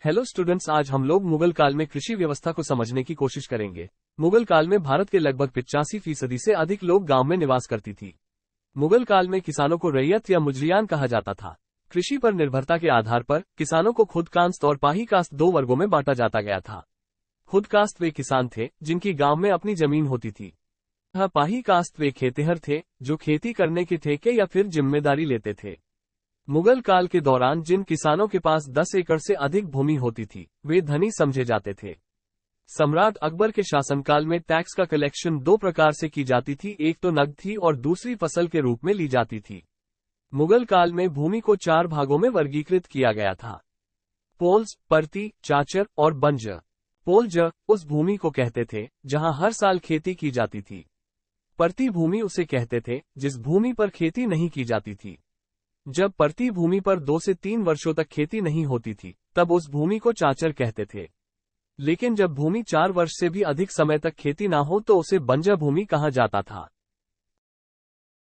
Hello students, आज हम लोग मुगल काल में कृषि व्यवस्था को समझने की कोशिश करेंगे। मुगल काल में भारत के लगभग 85% से अधिक लोग गांव में निवास करती थी। मुगल काल में किसानों को रैयत या मुजरियान कहा जाता था। कृषि पर निर्भरता के आधार पर किसानों को खुद कास्त और पाही कास्त दो वर्गों में बांटा जाता गया था। खुद कास्त वे किसान थे जिनकी गांव में अपनी जमीन होती थी। पाही कास्त वे खेतिहर थे जो खेती करने के ठेके या फिर जिम्मेदारी लेते थे। मुगल काल के दौरान जिन किसानों के पास 10 एकड़ से अधिक भूमि होती थी वे धनी समझे जाते थे। सम्राट अकबर के शासनकाल में टैक्स का कलेक्शन दो प्रकार से की जाती थी, एक तो नकद थी और दूसरी फसल के रूप में ली जाती थी। मुगल काल में भूमि को 4 भागों में वर्गीकृत किया गया था: पोल्स, परती, चाचर और बंजर। पोल्ज उस भूमि को कहते थे जहां हर साल खेती की जाती थी। परती भूमि उसे कहते थे जिस भूमि पर खेती नहीं की जाती थी। जब परती भूमि पर 2 से 3 वर्षों तक खेती नहीं होती थी तब उस भूमि को चाचर कहते थे। लेकिन जब भूमि 4 वर्ष से भी अधिक समय तक खेती ना हो तो उसे बंजर भूमि कहा जाता था।